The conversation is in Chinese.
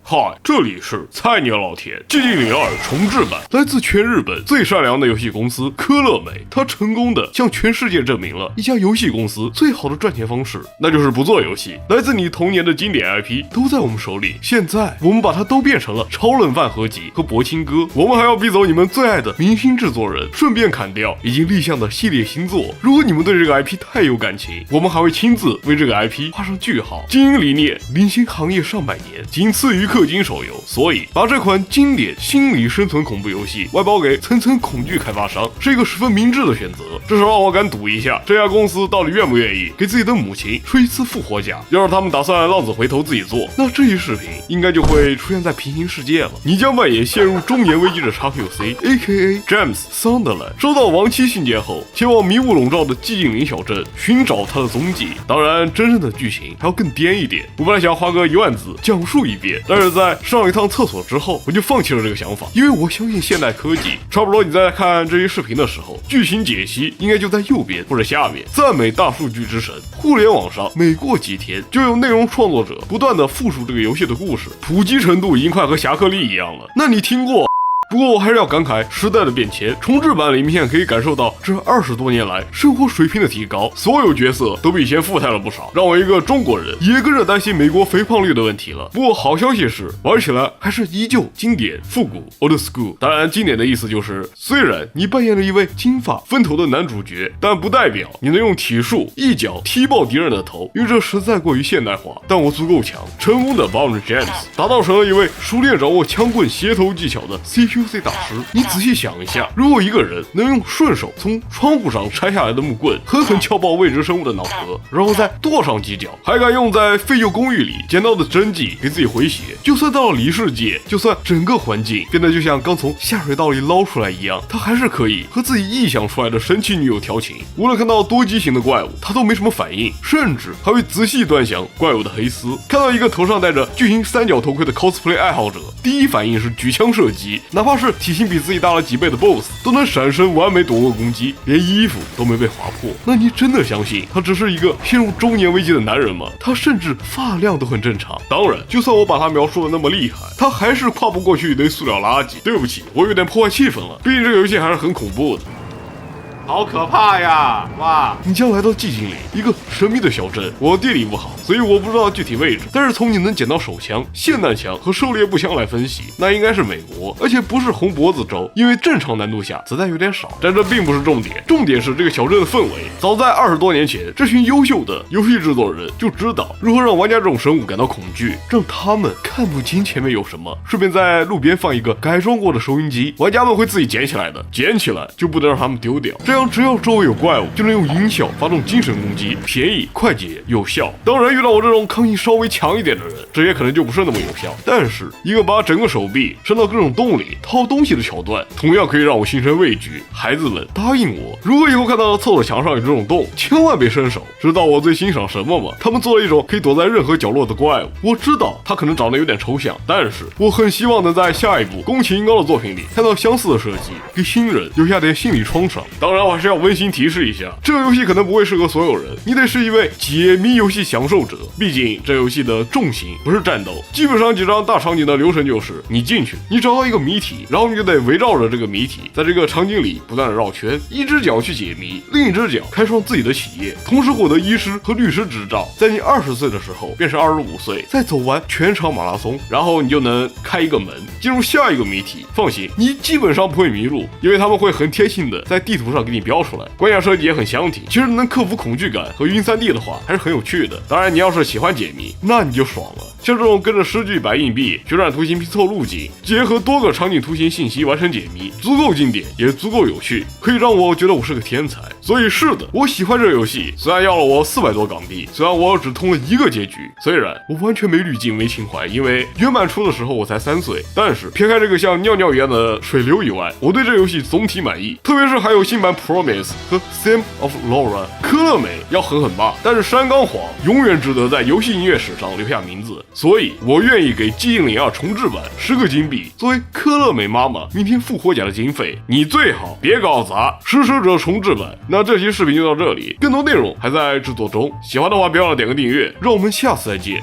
嗨，这里是菜鸟老田，寂静岭2重制版，来自全日本最善良的游戏公司科乐美，它成功的向全世界证明了一家游戏公司最好的赚钱方式，那就是不做游戏。来自你童年的经典 IP 都在我们手里，现在我们把它都变成了超人饭合集和博青哥，我们还要逼走你们最爱的明星制作人，顺便砍掉已经立项的系列新作。如果你们对这个 IP 太有感情，我们还会亲自为这个 IP 画上句号。经营理念领先行业上百年，仅次于氪金手游，所以把这款经典心理生存恐怖游戏外包给层层恐惧开发商，是一个十分明智的选择。至少让我敢赌一下，这家公司到底愿不愿意给自己的母亲吹一次复活甲。要是他们打算浪子回头自己做，那这一视频应该就会出现在平行世界了。你将扮演陷入中年危机的 XQC AKA James Sunderland， 收到亡妻信件后，前往迷雾笼罩的寂静岭小镇寻找他的踪迹。当然，真正的剧情还要更颠一点。我本来想花个1万字讲述一遍，但是在上了一趟厕所之后，我就放弃了这个想法，因为我相信现代科技。差不多你在看这一视频的时候，剧情解析应该就在右边或者下面。赞美大数据之神，互联网上每过几天就有内容创作者不断的复述这个游戏的故事，普及程度已经快和侠客力一样了。那你听过？不过我还是要感慨时代的变迁，重制版里面可以感受到这20多年来生活水平的提高，所有角色都比以前富态了不少，让我一个中国人也跟着担心美国肥胖率的问题了。不过好消息是，玩起来还是依旧经典复古 old school。当然，经典的意思就是，虽然你扮演了一位金发分头的男主角，但不代表你能用体术一脚踢爆敌人的头，因为这实在过于现代化。但我足够强，成功的把我们 James 打造成了一位熟练掌握枪棍协同技巧的 CQC大师。你仔细想一下，如果一个人能用顺手从窗户上拆下来的木棍狠狠敲爆未知生物的脑壳，然后再跺上几脚，还敢用在废旧公寓里捡到的针剂给自己回血，就算到了离世界，就算整个环境变得就像刚从下水道里捞出来一样，他还是可以和自己臆想出来的神奇女友调情。无论看到多畸形的怪物，他都没什么反应，甚至还会仔细端详怪物的黑丝。看到一个头上戴着巨型三角头盔的 cosplay 爱好者，第一反应是举枪射击，哪怕是体型比自己大了几倍的 BOSS 都能闪身完美躲过攻击，连衣服都没被划破。那你真的相信他只是一个陷入中年危机的男人吗？他甚至发量都很正常。当然，就算我把他描述的那么厉害，他还是跨不过去一堆塑料垃圾。对不起，我有点破坏气氛了，毕竟这个游戏还是很恐怖的。好可怕呀！哇，你将来到寂静岭，一个神秘的小镇。我地理不好，所以我不知道具体位置。但是从你能捡到手枪、霰弹枪和狩猎步枪来分析，那应该是美国，而且不是红脖子州，因为正常难度下子弹有点少。但这并不是重点，重点是这个小镇的氛围。早在20多年前，这群优秀的游戏制作人就知道如何让玩家这种生物感到恐惧，让他们看不清前面有什么。顺便在路边放一个改装过的收音机，玩家们会自己捡起来的，捡起来就不能让他们丢掉。这样只要周围有怪物，就能用音效发动精神攻击，便宜、快捷、有效。当然，遇到我这种抗性稍微强一点的人，这也可能就不是那么有效。但是，一个把整个手臂伸到各种洞里掏东西的桥段，同样可以让我心生畏惧。孩子们，答应我，如果以后看到厕所墙上有这种洞，千万别伸手。知道我最欣赏什么吗？他们做了一种可以躲在任何角落的怪物。我知道它可能长得有点抽象，但是我很希望能在下一部宫崎英高的作品里看到相似的设计，给新人留下点心理创伤。当然，我还是要温馨提示一下，这个游戏可能不会适合所有人，你得是一位解谜游戏享受者。毕竟这游戏的重心不是战斗，基本上几张大场景的流程就是你进去，你找到一个谜题，然后你就得围绕着这个谜题，在这个场景里不断的绕圈，一只脚去解谜，另一只脚开创自己的企业，同时获得医师和律师执照，在你20岁的时候变成25岁，再走完全场马拉松，然后你就能开一个门进入下一个谜题。放心，你基本上不会迷路，因为他们会很贴心的在地图上给你标出来，关卡设计也很详体。其实能克服恐惧感和晕3D 的话，还是很有趣的。当然，你要是喜欢解谜，那你就爽了。像这种跟着诗句摆硬币、旋转图形拼凑路径，结合多个场景图形信息完成解谜，足够经典，也足够有趣，可以让我觉得我是个天才。所以是的，我喜欢这个游戏，虽然要了我400多港币，虽然我只通了一个结局，虽然我完全没滤镜没情怀，因为原版出的时候我才3岁，但是撇开这个像尿尿一样的水流以外，我对这个游戏总体满意。特别是还有新版 Promise 和 Theme of Laura。科乐美要狠狠骂，但是山冈晃永远值得在游戏音乐史上留下名字。所以我愿意给寂静岭2重制版10个金币，作为科乐美妈妈明天复活甲的经费。你最好别搞砸《食蛇者》重制版。那这期视频就到这里，更多内容还在制作中，喜欢的话别忘了点个订阅，让我们下次再见。